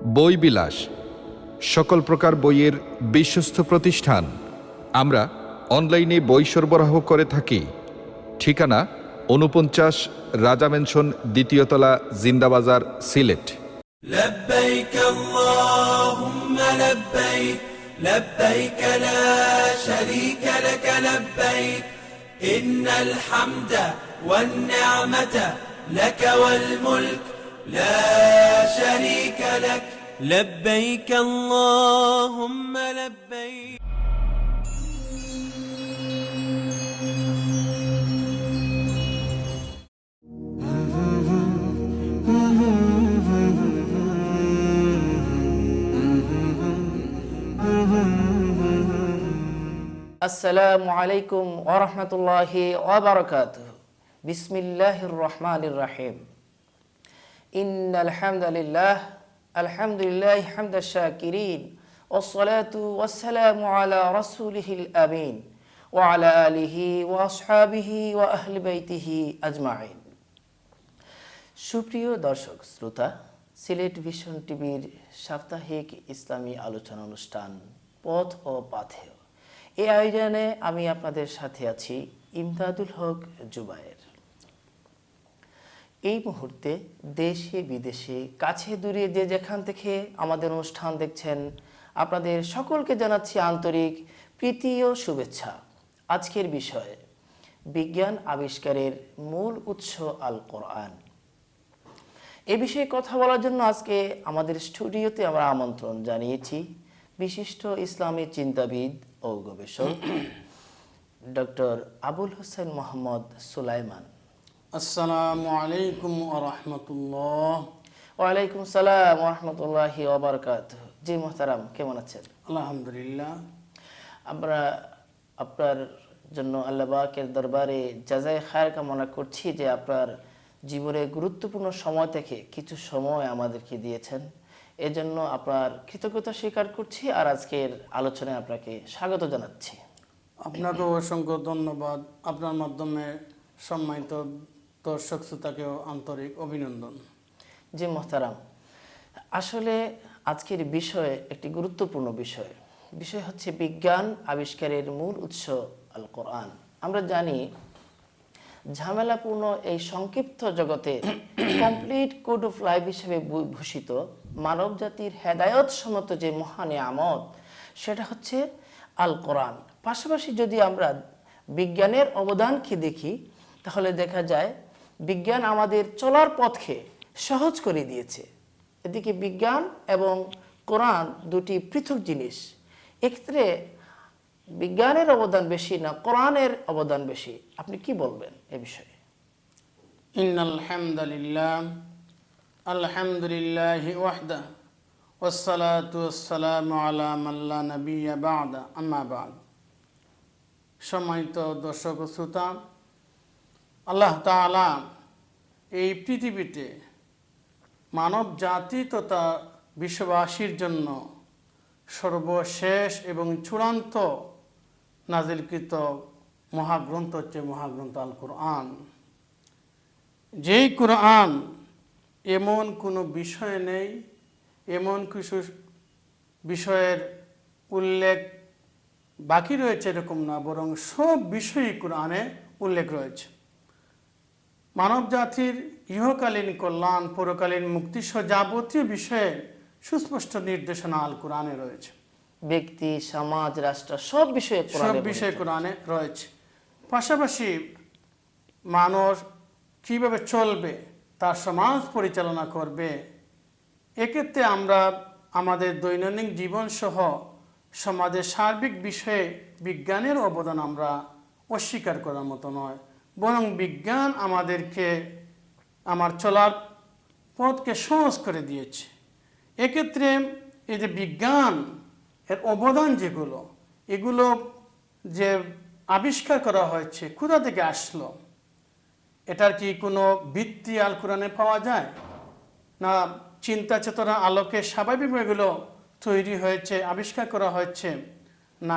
বই বিলাস, সকল প্রকার বইয়ের বিশ্বস্ত প্রতিষ্ঠান। আমরা অনলাইনে বই সরবরাহ করে থাকি। ঠিকানা ৪৯ রাজা মেনশন, দ্বিতীয় তলা, জিন্দাবাজার, সিলেট। لبيك اللهم لبيك لبيك لا شريك لك لبيك إن الحمد والنعمة لك والملك لا شريك لك لبيك اللهم لبيك. আসসালামু আলাইকুম ওয়া রাহমাতুল্লাহি ওয়া বারাকাতুহু। বিসমিল্লাহির রহমানির রহিম। ইন্নাল হামদুলিল্লাহি হামদাশ শাকিরিন ওয়াস সালাতু ওয়াস সালামু আলা রাসূলিহিল আমিন ওয়া আলা আলিহি ওয়া আসহাবিহি ওয়া আহলি বাইতিহি আজমাইন। সুপ্রিয় দর্শক শ্রোতা, সিলেট ভিশন টিভির সাপ্তাহিক ইসলামী আলোচনা অনুষ্ঠান পথ ও পাথেয়, এই আয়োজনে আমি আপনাদের সাথে আছি ইমদাদুল হক জুবায়ের। এই মুহূর্তে দেশে বিদেশে কাছে দূরে যে যেখান থেকে আমাদের অনুষ্ঠান দেখছেন, আপনাদের সকলকে জানাচ্ছি আন্তরিক প্রীতি ও শুভেচ্ছা। আজকের বিষয় বিজ্ঞান আবিষ্কারের মূল উৎস আল কোরআন। এ বিষয়ে কথা বলার জন্য আজকে আমাদের স্টুডিওতে আমরা আমন্ত্রণ জানিয়েছি বিশিষ্ট ইসলামী চিন্তাবিদ ও গবেষক ডক্টর আবুল হোসেন মোহাম্মদ সুলাইমান। আসসালামু আলাইকুম ওয়া রাহমাতুল্লাহ। ওয়ালাইকুম সালাম ওয়া রাহমাতুল্লাহি ওয়া বারাকাতুহু। জি মোহতারাম, কেমন আছেন? আলহামদুলিল্লাহ। আমরা আপনার জন্য আল্লাহ পাকের দরবারে জাযায়ে খায়ের কামনা করছি যে আপনার জীবনের গুরুত্বপূর্ণ সময় থেকে কিছু সময় আমাদেরকে দিয়েছেন, এজন্য আপনার কৃতজ্ঞতা স্বীকার করছি আর আজকের আলোচনায় আপনাকে স্বাগত জানাচ্ছি। আপনাকেও অসংখ্য ধন্যবাদ। আপনার মাধ্যমে সম্মানিত দর্শক শ্রোতাকেও আন্তরিক অভিনন্দন। জি মোহতারাম, আসলে আজকের বিষয় একটি গুরুত্বপূর্ণ বিষয় হচ্ছে বিজ্ঞান আবিষ্কারের মূল উৎস আল কোরআন। আমরা জানি ঝামেলাপূর্ণ এই সংক্ষিপ্ত জগতে কমপ্লিট কোড অফ লাইফ হিসেবে ভূষিত মানব জাতির হেদায়ত সম্মত যে মহা নিয়ামত, সেটা হচ্ছে আল কোরআন। পাশাপাশি যদি আমরা বিজ্ঞানের অবদানকে দেখি, তাহলে দেখা যায় বিজ্ঞান আমাদের চলার পথকে সহজ করে দিয়েছে। এদিকে বিজ্ঞান এবং কোরআন দুটি পৃথক জিনিস। এক্ষেত্রে বিজ্ঞানের অবদান বেশি না কোরআনের অবদান বেশি? আপনি কি বলবেন এ বিষয়ে? ইন্নাল হামদুলিল্লাহ আলহামদুলিল্লাহি ওয়াহদা ওয়াস সালাতু ওয়াস সালামু আলা মান লা নাবিয়্যা বা'দা, আম্মা বা'দ। সম্মানিত দর্শক ও শ্রোতা, আল্লাহ তাআলা এই পৃথিবীতে মানব জাতি তথা বিশ্ববাসীর জন্য সর্বশেষ এবং চূড়ান্ত নাজিলকৃত মহাগ্রন্থ হচ্ছে মহাগ্রন্থ আল কোরআন। যেই কোরআন এমন কোনো বিষয় নেই, এমন কিছু বিষয়ের উল্লেখ বাকি রয়েছে এরকম না, বরং সব বিষয়ই কোরআনে উল্লেখ রয়েছে। মানব জাতির ইহকালীন কল্যাণ, পরকালীন মুক্তিসহ যাবতীয় বিষয়ে সুস্পষ্ট নির্দেশনা আল কোরআনে রয়েছে। ব্যক্তি, সমাজ, রাষ্ট্র সব বিষয়ে কোরআনে রয়েছে। পাশাপাশি মানুষ কিভাবে চলবে, তার সমাজ পরিচালনা করবে, এক্ষেত্রে আমরা আমাদের দৈনন্দিন জীবন সহ সমাজের সার্বিক বিষয়ে বিজ্ঞানের অবদান আমরা অস্বীকার করার মতো নয়, বরং বিজ্ঞান আমাদেরকে আমার চলার পথকে সহজ করে দিয়েছে। এক্ষেত্রে এই যে বিজ্ঞান এর অবদান এগুলো যে আবিষ্কার করা হয়েছে, কোথা থেকে আসলো? এটার কি কোনো ভিত্তি আল কোরআনে পাওয়া যায়, না চিন্তা চেতনা আলোকে স্বাভাবিকভাবে এগুলো তৈরি হয়েছে, আবিষ্কার করা হয়েছে, না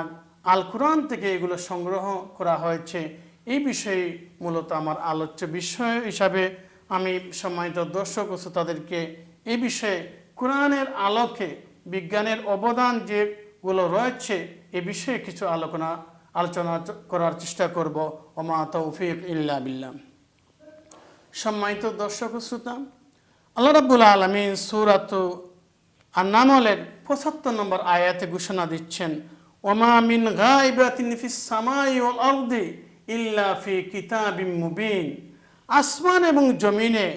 আল কোরআন থেকে এগুলো সংগ্রহ করা হয়েছে? এই বিষয়ে মূলত আমার আলোচ্য বিষয় হিসাবে আমি সম্মানিত দর্শক ও শ্রোতাদেরকে এই বিষয়ে কোরআনের আলো আলোকে বিজ্ঞানের অবদান যেগুলো রয়েছে এ বিষয়ে কিছু আলোচনা করার চেষ্টা করব। ওমা তৌফিক ইল্লা বিল্লাহ। সম্মানিত দর্শক ও শ্রোতা, আল্লাহ রাব্বুল আলামিন সূরাত আন-নামলের 75 নম্বর আয়াতে ঘোষণা দিচ্ছেন, ওমা মিন গায়বাতিন ফিস সামাই ওয়াল আরদি ইল্লা ফি কিতাবিম মুবিন। আসমান এবং জমিনে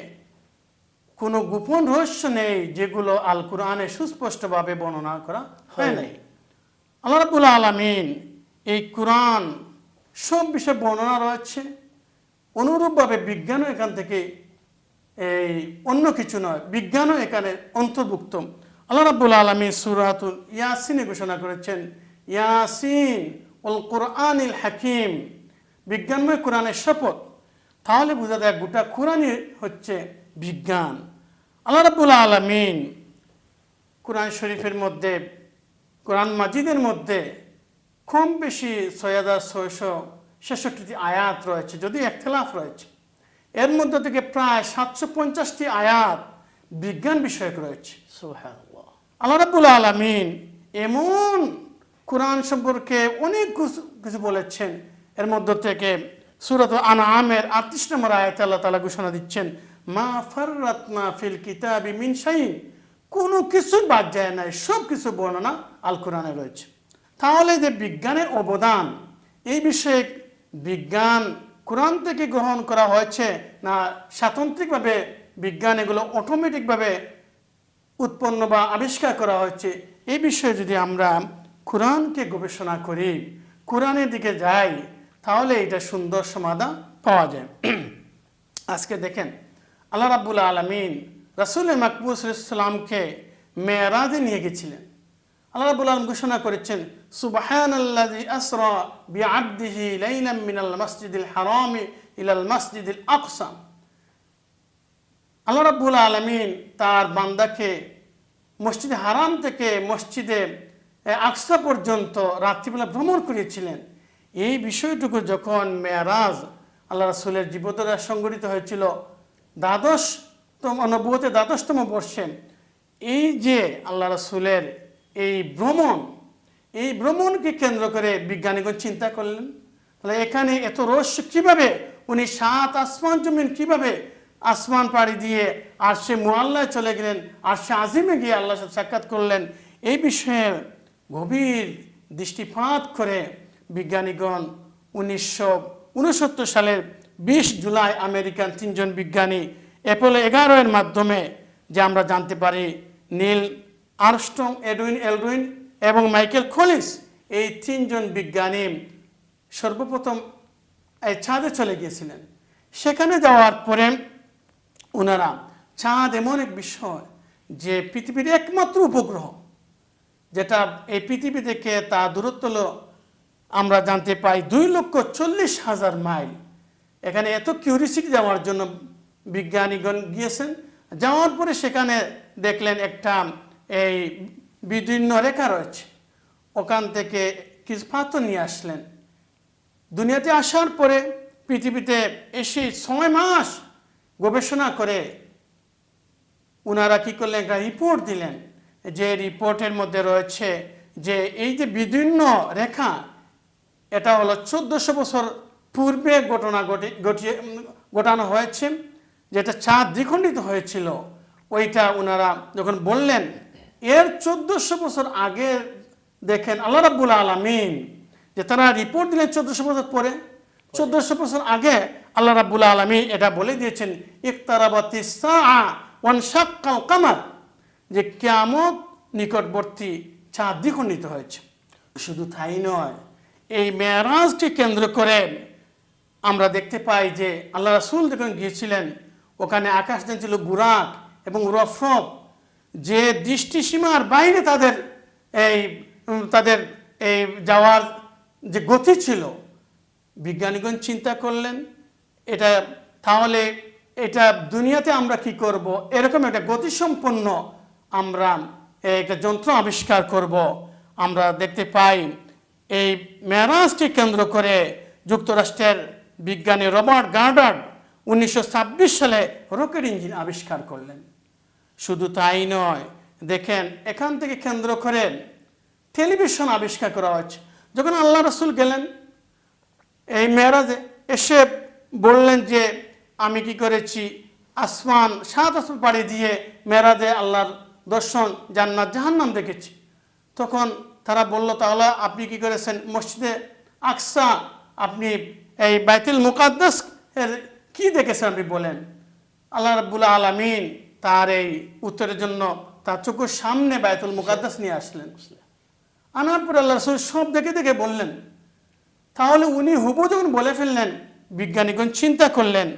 কোনো গোপন রহস্য নেই যেগুলো আল কোরআনে সুস্পষ্টভাবে বর্ণনা করা হয় নাই। আল্লাহ রাব্বুল আলামিন এই কোরআন সব বিষয়ে বর্ণনা রয়েছে। অনুরূপভাবে বিজ্ঞানও এখান থেকে এই অন্য কিছু নয়, বিজ্ঞানও এখানে অন্তর্ভুক্ত। আল্লাহ রাব্বুল আলামিন সূরাতুল ইয়াসিনে ঘোষণা করেছেন, ইয়াসিন ওয়াল কুরআনিল হাকিম, বিজ্ঞানময় কোরআনের শপথ। তাহলে বোঝা যায় গোটা কোরআনই হচ্ছে বিজ্ঞান। আল্লাহ রাব্বুল আলামিন কোরআন শরীফের মধ্যে, কোরআন মাজিদের মধ্যে কম বেশি 6666টি আয়াত রয়েছে, যদি ইখতিলাফ রয়েছে। এর মধ্যে থেকে প্রায় 750টি আয়াত বিজ্ঞান বিষয়ক রয়েছে। সুবহানাল্লাহ। আল্লাহ রাব্বুল আলামিন এমন কোরআন সম্পর্কে অনেক কিছু বলেছেন। এর মধ্য থেকে সূরাত আনআমের 38 নম্বর আয়াতে আল্লাহ তাআলা ঘোষণা দিচ্ছেন, মা ফাররাতনা ফিল কিতাবি মিন শাইইন, কোনো কিছু বাদ যায় নাই, সব কিছু বর্ণনা আল কোরআনে রয়েছে। তাহলে যে বিজ্ঞানের অবদান, এই বিষয়ে বিজ্ঞান কোরআন থেকে গ্রহণ করা হয়েছে না স্বাতন্ত্রিকভাবে বিজ্ঞান এগুলো অটোমেটিকভাবে উৎপন্ন বা আবিষ্কার করা হয়েছে, এই বিষয়ে যদি আমরা কোরআনকে গবেষণা করি, কোরআনের দিকে যাই, তাহলে এটা সুন্দর সমাধান পাওয়া যায়। আজকে দেখেন আল্লাহ রাব্বুল আলামিন রাসূল মাকবুস সাল্লাল্লাহু আলাইহি ওয়াসাল্লামকে মেরাজে নিয়ে গেছিলেন। আল্লাহ রাব্বুল আলামিন ঘোষণা করেছেন, সুবহানাল্লাযী আসরা বিআবদিহি লাইলাম মিনাল মাসজিদিল হারামি ইলাল মাসজিদিল আকসা। আল্লাহ রাব্বুল আলামিন তার বান্দাকে মসজিদে হারাম থেকে মসজিদে আকসা পর্যন্ত রাত্রিবেলা ভ্রমণ করিয়েছিলেন। এই বিষয়টুকু যখন মেরাজ আল্লাহ রাসূলের জীবদ্দশা সংঘটিত হয়েছিল নবুয়তের দ্বাদশতম বর্ষে, এই যে আল্লাহ রাসূলের এই ভ্রমণকে কেন্দ্র করে বিজ্ঞানীগণ চিন্তা করলেন, তাহলে এখানে এত রহস্য কিভাবে, উনি 7 আসমান জমিন কিভাবে আসমান পাড়ি দিয়ে আরশে মুআল্লায় চলে গেলেন, আরশে আজিমে গিয়ে আল্লাহর সাথে সাক্ষাৎ করলেন, এই বিষয়ে গভীর দৃষ্টিপাত করে বিজ্ঞানীগণ 1969 সালের 20 জুলাই আমেরিকান 3 জন বিজ্ঞানী অ্যাপোলো 11 এর মাধ্যমে যে আমরা জানতে পারি নীল আর্মস্ট্রং, এডউইন এলডুইন এবং মাইকেল কলিন্স, এই 3 জন বিজ্ঞানী সর্বপ্রথম এই চাঁদে চলে গিয়েছিলেন। সেখানে যাওয়ার পরে ওনারা চাঁদ এমন এক বিষয় যে পৃথিবীর একমাত্র উপগ্রহ, যেটা এই পৃথিবী থেকে তার দূরত্ব হলো আমরা জানতে পাই 2,40,000 মাইল। এখানে এত কিউরিসিটি যাওয়ার জন্য বিজ্ঞানীগণ গিয়েছেন। যাওয়ার পরে সেখানে দেখলেন একটা এই বিদীর্ণ রেখা রয়েছে, ওখান থেকে কিছু পাথর নিয়ে আসলেন। দুনিয়াতে আসার পরে পৃথিবীতে এসে 6 মাস গবেষণা করে ওনারা কি করলেন, একটা রিপোর্ট দিলেন। যে রিপোর্টের মধ্যে রয়েছে যে এই যে বিদীর্ণ রেখা, এটা হলো 1400 বছর পূর্বে ঘটানো হয়েছে, যেটা চাঁদ দ্বিখণ্ডিত হয়েছিল। ওইটা ওনারা যখন বললেন, এর 1400 বছর আগে দেখেন আল্লাহ রাব্বুল আলামিন যে তারা রিপোর্ট দিলেন 1400 বছর পরে, 1400 বছর আগে আল্লাহ রাব্বুল আলামিন এটা বলে দিয়েছেন, ইকতারাবাতিস সাআ ওয়ানশাক্কাল কামার, যে কিয়ামত নিকটবর্তী, চাঁদ দ্বিখণ্ডিত হয়েছে। শুধু তাই নয়, এই মেরাজকে কেন্দ্র করে আমরা দেখতে পাই যে আল্লাহ রাসূল যখন গিয়েছিলেন, ওখানে আকাশ দেন ছিল বুরাক এবং রফরফ, যে দৃষ্টিসীমার বাইরে তাদের এই যাওয়ার যে গতি ছিল। বিজ্ঞানীগণ চিন্তা করলেন, তাহলে এটা দুনিয়াতে আমরা কি করব, এরকম একটা গতিসম্পন্ন আমরা একটা যন্ত্র আবিষ্কার করব। আমরা দেখতে পাই এই মেরাজকে কেন্দ্র করে যুক্তরাষ্ট্রের বিজ্ঞানী রবার্ট গার্ডার্ড 1926 সালে রকেট ইঞ্জিন আবিষ্কার করলেন। শুধু তাই নয়, দেখেন এখান থেকে কেন্দ্র করে টেলিভিশন আবিষ্কার করা হচ্ছে। যখন আল্লাহ রাসূল গেলেন এই মেরাজে, এসে বললেন যে আমি কি করেছি, আসমান 7 আসমান পাড়ি দিয়ে মেরাজে আল্লাহর দর্শন, জান্নাত জাহান্নাম দেখেছি। তখন তারা বলল, তাহলে আপনি কি করেছেন মসজিদে আকসা, আপনি এই বাইতুল মুকাদ্দাস এর কি দেখেছেন আপনি বলেন। আল্লাহ রাব্বুল আলামিন তার এই উত্তরের জন্য তার চোখের সামনে বাইতুল মুকাদ্দাস নিয়ে আসলেন। আনার পর আল্লাহ রাসূল সব দেখে দেখে বললেন। তাহলে উনি হুবহু যখন বলে ফেললেন, বিজ্ঞানীগণ চিন্তা করলেন,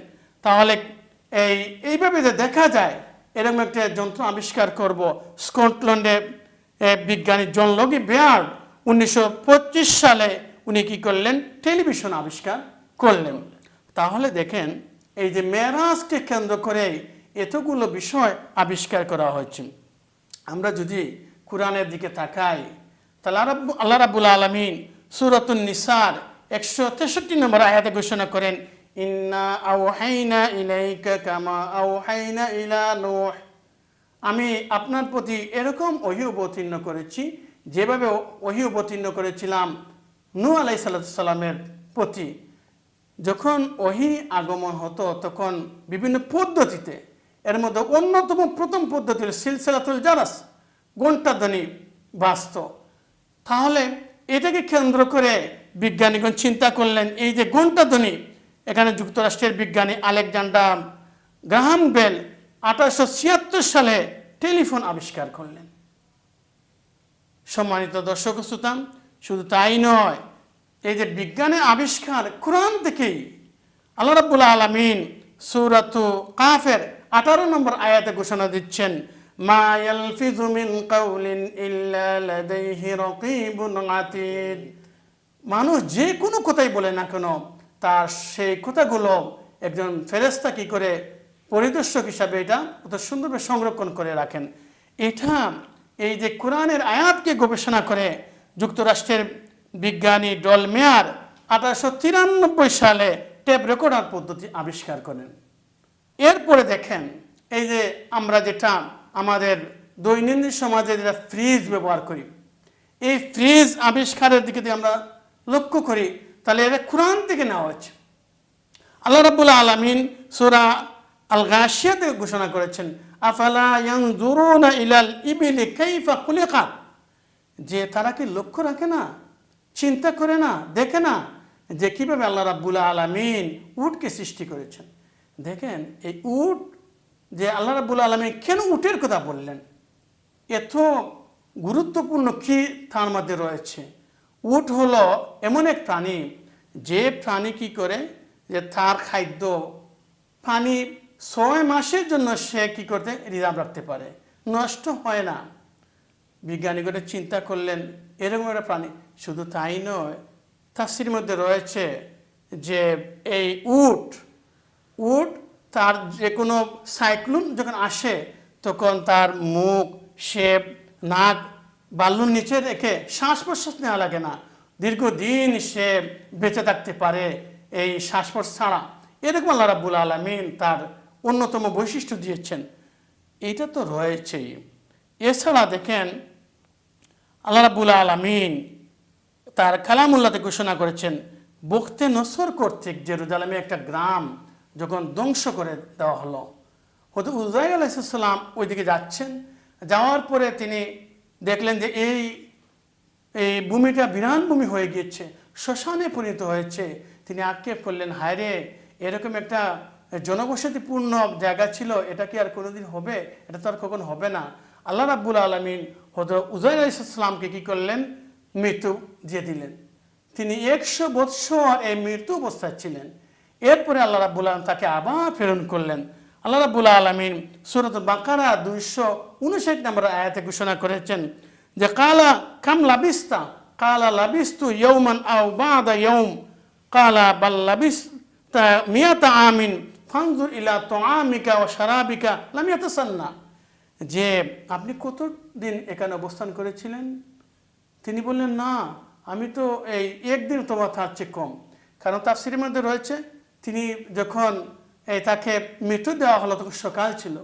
তাহলে এইভাবে যে দেখা যায় এরকম একটা যন্ত্র আবিষ্কার করব। স্কটল্যান্ডে বিজ্ঞানী জন লগি বেয়ার্ড 1925 সালে উনি কি করলেন, টেলিভিশন আবিষ্কার করলেন। তাহলে দেখেন এই যে মেরাজকে কেন্দ্র করে এতগুলো বিষয় আবিষ্কার করা হয়েছে। আমরা যদি কোরআনের দিকে তাকাই, তাহলে আল্লাহ রাব্বুল আলামিন সূরাতুন নিসার 163 নম্বর আয়াতে ঘোষণা করেন, ইন্না আওহাইনা ইলাইকা কামা আওহাইনা ইলা নূহ, আমি আপনার প্রতি এরকম ওহী অবতীর্ণ করেছি যেভাবে ওহী অবতীর্ণ করেছিলাম নূহ আলাইহিস সালামের প্রতি। যখন ওহী আগমন হতো তখন বিভিন্ন পদ্ধতিতে, এর মধ্যে অন্যতম প্রথম পদ্ধতি হল সিলসিলাতুল জারাস, ঘণ্টাধ্বনি বাজত। তাহলে এটাকে কেন্দ্র করে বিজ্ঞানীগণ চিন্তা করলেন, এই যে ঘণ্টাধ্বনি, এখানে যুক্তরাষ্ট্রের বিজ্ঞানী আলেকজান্ডার গ্রাহাম বেল 1876 সালে টেলিফোন আবিষ্কার করলেন। সম্মানিত দর্শক শ্রোতা, শুধু তাই নয়, এই যে বিজ্ঞানের আবিষ্কার কোরআন থেকেই। আল্লাহ রাব্বুল আলামিন সূরাতু কাফের 18 নম্বর আয়াতে ঘোষণা দিচ্ছেন, মা ইয়ালফিযু মিন কাউলিন ইল্লা লাদাইহি রাকীবুন আতীদ। মানুষ যে কোনো কথাই বলে না কেন, তার সেই কথাগুলো একজন ফেরেশতা কি করে পরিদর্শক হিসাবে এটা অত সুন্দরভাবে সংরক্ষণ করে রাখেন। এটা এই যে কোরআনের আয়াতকে গবেষণা করে যুক্তরাষ্ট্রের বিজ্ঞানী ডলমেয়ার 1893 সালে টেপ রেকর্ডার পদ্ধতি আবিষ্কার করেন। এরপরে দেখেন এই যে আমরা যেটা আমাদের দৈনন্দিন সমাজে যেটা ফ্রিজ ব্যবহার করি, এই ফ্রিজ আবিষ্কারের দিকে যদি আমরা লক্ষ্য করি তাহলে এটা কোরআন থেকে নেওয়া হচ্ছে। আল্লাহ রাব্বুল আলামিন সূরা আল গাশিয়াতে ঘোষণা করেছেন, আফালা ইয়ানজুরুনা ইলাল ইবিলি কাইফা খুলিকাত, যে তারা কি লক্ষ্য রাখে না, চিন্তা করে না, দেখে না যে কিভাবে আল্লাহ রাব্বুল আলামিন উটকে সৃষ্টি করেছেন। দেখেন এই উট যে আল্লাহ রাব্বুল আলামিন কেন উটের কথা বললেন, এত গুরুত্বপূর্ণ কি তার মধ্যে রয়েছে। উট হলো এমন এক প্রাণী, যে প্রাণী কি করে, যে তার খাদ্য পানি 6 মাসের জন্য সে কি করতে রিজার্ভ রাখতে পারে, নষ্ট হয় না। বিজ্ঞানীগণ চিন্তা করলেন এরকম একটা প্রাণী। শুধু তাই নয়, তাফসীরের মধ্যে রয়েছে যে এই উট তার যে কোনো সাইক্লোন যখন আসে তখন তার মুখ, শেপ, নাক বালুর নিচে রেখে শ্বাস প্রশ্বাস নেওয়া লাগে না, দীর্ঘদিন সে বেঁচে থাকতে পারে এই শ্বাস প্রশ্বাস ছাড়া। এরকম আল্লাহ রাব্বুল আলামিন তার অন্যতম বৈশিষ্ট্য দিয়েছেন। এইটা তো রয়েছেই। এছাড়া দেখেন আল্লাহ রাব্বুল আলামিন তার কালামুল্লাহতে ঘোষণা করেছেন, বখতে নসর কর্তৃক জেরুজালেমে একটা গ্রাম যখন ধ্বংস করে দেওয়া হলো, হয়তো উজাইর আলাইহিস সালাম ওইদিকে যাচ্ছেন, যাওয়ার পরে তিনি দেখলেন যে এই ভূমিটা বিরান ভূমি হয়ে গিয়েছে, শ্মশানে পরিণত হয়েছে। তিনি আক্ষেপ করলেন, হায় রে, এরকম একটা জনবসতিপূর্ণ জায়গা ছিল, এটা কি আর কোনোদিন হবে? এটা তো আর কখন হবে না। আল্লাহ রাব্বুল আলামিন হযরত উজাইর আলাইহিস সালামকে কি করলেন, মৃত্যু দিয়ে দিলেন। তিনি 100 বৎসর এই মৃত্যু অবস্থায় ছিলেন। এরপরে আল্লাহ রাব্বুল আলামিন তাকে আবার প্রেরণ করলেন। আল্লাহ রাব্বুল আলামিন সূরাতুল বাকারা 259 নম্বর আয়াতে ঘোষণা করেছেন যে, কালা কাম লাবিস্তা, কালা লাবিস্তু ইয়াওমান আও বাদা ইয়াওম, কালা বাল লাবিস্তা মিয়াতা আমিন ফানজুর ইলা তুআমিকা ওয়া শারাবিকা লাম ইয়াতাসান্না, যে আপনি কতদিন এখানে অবস্থান করেছিলেন? তিনি বললেন, না, আমি তো এই একদিন তোমার তার চেয়ে কম। কারণ তাফসীরের মধ্যে রয়েছে তিনি যখন তাকে মৃত্যু দেওয়া হলো তখন সকাল ছিল,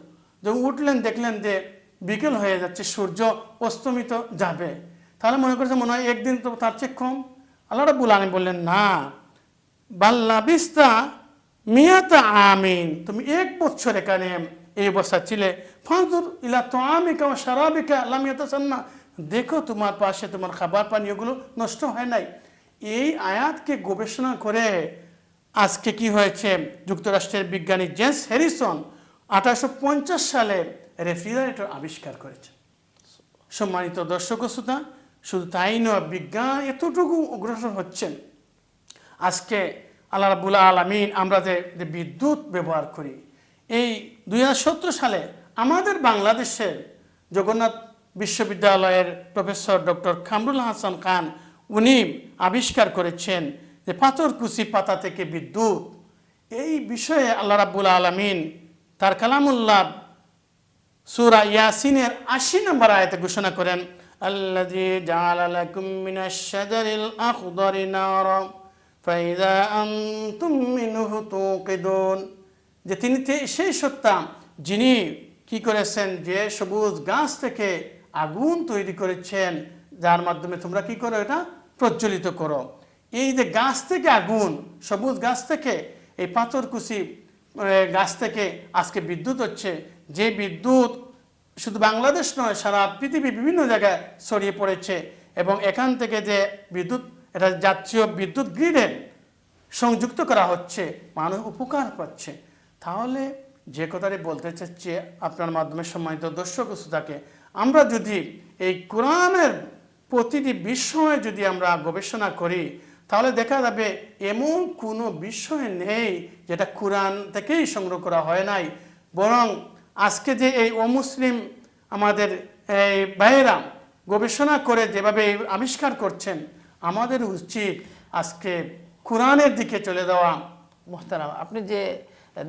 যখন উঠলেন দেখলেন যে বিকেল হয়ে যাচ্ছে, সূর্য অস্তমিত যাবে, তাহলে মনে করছে মনে হয় একদিন তো তার চেয়ে কম। আল্লাহ রাব্বুল আলামিন বললেন না, বাল্লা বিস্তা মিয়াতা আমিন, তুমি 1 বছর এখানে এই অবস্থা ছিলে। ফাজুর ইলা তুআমিকা ওয়া শারাবিকা লাম ইয়াতাসান্না, দেখো তোমার পাশে তোমার খাবার পানীয়গুলো নষ্ট হয় নাই। এই আয়াতকে গবেষণা করে আজকে কি হয়েছে, যুক্তরাষ্ট্রের বিজ্ঞানী জেমস হ্যারিসন 1850 সালে রেফ্রিজারেটর আবিষ্কার করেছে। সম্মানিত দর্শক ও শ্রোতা, শুধু তাই নয়, বিজ্ঞান এতটুকু অগ্রসর হচ্ছেন, আজকে আল্লাহ রাব্বুল আলামিন আমরা যে বিদ্যুৎ ব্যবহার করি, এই 2017 সালে আমাদের বাংলাদেশের জগন্নাথ বিশ্ববিদ্যালয়ের প্রফেসর ডক্টর কামরুল হাসান খান উনি আবিষ্কার করেছেন যে পাথরকুচি পাতা থেকে বিদ্যুৎ। এই বিষয়ে আল্লাহ রাব্বুল আলামিন তার কালামুল্লাহ সূরা ইয়াসিনের 80 নম্বর আয়াতে ঘোষণা করেন, আল্লাযী জাআলা লাকুম মিনাশ শাজারিল আখদারি নারা ফাইযা আনতুম মিনহু তুকিদুন, যে তিনি সেই সত্তা যিনি কি করেছেন, যে সবুজ গাছ থেকে আগুন তৈরি করেছেন, যার মাধ্যমে তোমরা কি করো, এটা প্রজ্বলিত করো। এই যে গাছ থেকে আগুন, সবুজ গাছ থেকে, এই পাথরকুচি গাছ থেকে আজকে বিদ্যুৎ হচ্ছে, যে বিদ্যুৎ শুধু বাংলাদেশ নয়, সারা পৃথিবী বিভিন্ন জায়গায় ছড়িয়ে পড়েছে, এবং এখান থেকে যে বিদ্যুৎ, এটা জাতীয় বিদ্যুৎ গ্রিডে সংযুক্ত করা হচ্ছে, মানুষ উপকার পাচ্ছে। তাহলে যে কথাটি বলতে চাচ্ছি আপনার মাধ্যমে সম্মানিত দর্শক ও শ্রোতাকে, আমরা যদি এই কোরআনের প্রতিটি বিষয়ে যদি আমরা গবেষণা করি, তাহলে দেখা যাবে এমন কোনো বিষয় নেই যেটা কোরআন থেকেই সংগ্রহ করা হয় নাই। বরং আজকে যে এই অমুসলিম আমাদের এই ভাইয়েরা গবেষণা করে যেভাবে আবিষ্কার করছেন, আমাদের উচিত আজকে কোরআনের দিকে চলে যাওয়া। মোহতারাম, আপনি যে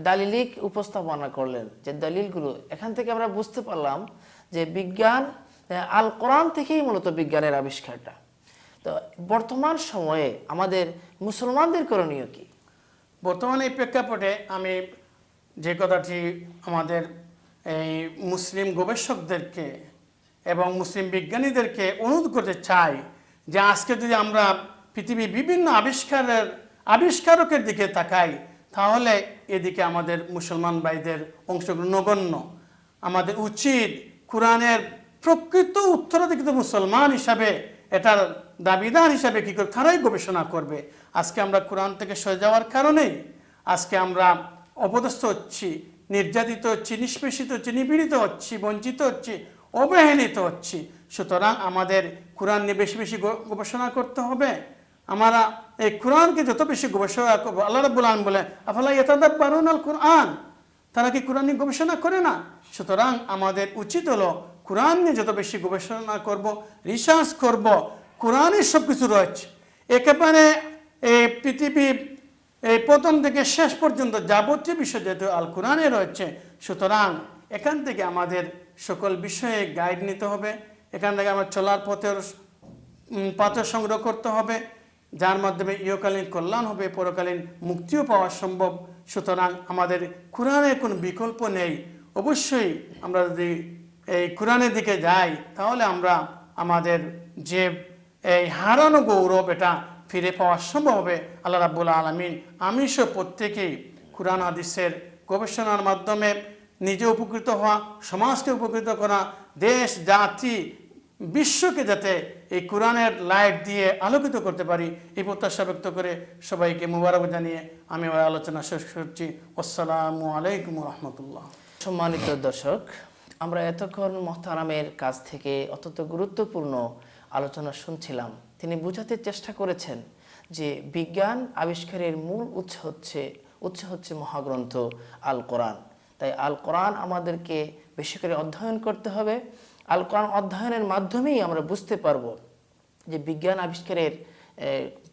দালিলিক উপস্থাপনা করলেন, যে দলিলগুলো, এখান থেকে আমরা বুঝতে পারলাম যে বিজ্ঞান আল কোরআন থেকেই মূলত বিজ্ঞানের আবিষ্কারটা। তো বর্তমান সময়ে আমাদের মুসলমানদের করণীয় কি? বর্তমানে এই প্রেক্ষাপটে আমি যে কথাটি আমাদের এই মুসলিম গবেষকদেরকে এবং মুসলিম বিজ্ঞানীদেরকে অনুরোধ করতে চাই, যে আজকে যদি আমরা পৃথিবীর বিভিন্ন আবিষ্কারকের দিকে তাকাই, তাহলে এদিকে আমাদের মুসলমান ভাইদের অংশগ্রহণ নগণ্য। আমাদের উচিত কোরআনের প্রকৃত উত্তরাধিকারী মুসলমান হিসাবে, এটার দাবিদার হিসাবে কি করে তারাই গবেষণা করবে। আজকে আমরা কোরআন থেকে সরে যাওয়ার কারণেই আজকে আমরা অপদস্থ হচ্ছি, নির্যাতিত হচ্ছি, নিষ্পেষিত হচ্ছি, নিপীড়িত হচ্ছি, বঞ্চিত হচ্ছি, অবহেলিত হচ্ছি। সুতরাং আমাদের কোরআন নিয়ে বেশি বেশি গবেষণা করতে হবে। আমরা এই কোরআনকে যত বেশি গবেষণা করবো, আল্লাহ রাব্বুল আলামিন বলে আফালা ইয়াতাদাব্বারুনাল কোরআন, তারা কি কোরআন নিয়ে গবেষণা করে না? সুতরাং আমাদের উচিত হলো কোরআন নিয়ে যত বেশি গবেষণা করব, রিসার্চ করব, কোরআনে সব কিছু রয়েছে। একেবারে এই পৃথিবীর এই প্রথম থেকে শেষ পর্যন্ত যাবতীয় বিষয় যেহেতু আল কোরআনে রয়েছে, সুতরাং এখান থেকে আমাদের সকল বিষয়ে গাইড নিতে হবে। এখান থেকে আমার চলার পথের পাথর সংগ্রহ করতে হবে, যার মাধ্যমে ইহকালীন কল্যাণ হবে, পরকালীন মুক্তিও পাওয়া সম্ভব। সুতরাং আমাদের কোরআনের কোনো বিকল্প নেই। অবশ্যই আমরা যদি এই কোরআনের দিকে যাই, তাহলে আমরা আমাদের যে এই হারানো গৌরব, এটা ফিরে পাওয়া সম্ভব হবে। আল্লাহ রাব্বুল আলামিন আমিষও প্রত্যেকেই কোরআন হাদিসের গবেষণার মাধ্যমে নিজে উপকৃত হওয়া, সমাজকে উপকৃত করা, দেশ জাতি বিশ্বকে যাতে এই কোরআনের লাইট দিয়ে আলোকিত করতে পারি, এই প্রত্যাশা ব্যক্ত করে সবাইকে মুবারক জানিয়ে আমি আমার আলোচনা শেষ করছি। আসসালামু আলাইকুম রহমতুল্লাহ। সম্মানিত দর্শক, আমরা এতক্ষণ মোহতারামের কাছ থেকে অত্যন্ত গুরুত্বপূর্ণ আলোচনা শুনছিলাম। তিনি বোঝাতে চেষ্টা করেছেন যে বিজ্ঞান আবিষ্কারের মূল উৎস হচ্ছে মহাগ্রন্থ আল কোরআন। তাই আল কোরআন আমাদেরকে বেশি করে অধ্যয়ন করতে হবে। আল কোরআন অধ্যয়নের মাধ্যমেই আমরা বুঝতে পারবো যে বিজ্ঞান আবিষ্কারের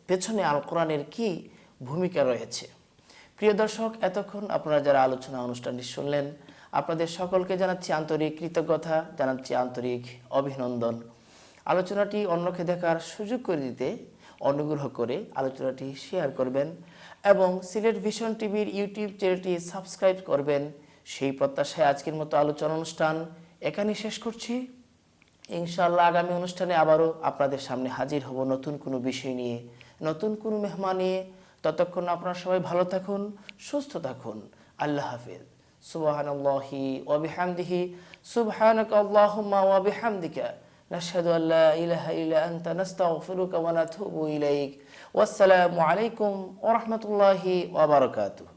পেছনে আল কোরআনের কি ভূমিকা রয়েছে। প্রিয় দর্শক, এতক্ষণ আপনারা যারা আলোচনা অনুষ্ঠানটি শুনলেন, আপনাদের সকলকে জানাচ্ছি আন্তরিক কৃতজ্ঞতা, জানাচ্ছি আন্তরিক অভিনন্দন। আলোচনাটি অন্যকে দেখার সুযোগ করে দিতে অনুগ্রহ করে আলোচনাটি শেয়ার করবেন এবং সিলেট ভিশন টিভির ইউটিউব চ্যানেলটি সাবস্ক্রাইব করবেন। সেই প্রত্যাশায় আজকের মতো আলোচনা অনুষ্ঠান এখানেই শেষ করছি। ইনশাআল্লাহ আগামী অনুষ্ঠানে আবারও আপনাদের সামনে হাজির হব নতুন কোনো বিষয় নিয়ে, নতুন কোনো মেহমান নিয়ে। ততক্ষণ আপনারা সবাই ভালো থাকুন, সুস্থ থাকুন। আল্লাহ হাফেজ। সুবহানাল্লাহি ওয়া বিহামদিহি, সুবহানাকা আল্লাহুম্মা ওয়া বিহামদিকা, নাশহাদু আল্লা ইলাহা ইল্লা আনতা, নাস্তাগফিরুকা ওয়া নাতুবু ইলাইক। ওয়াসসালামু আলাইকুম ওয়া রাহমাতুল্লাহি ওয়া বারাকাতুহু।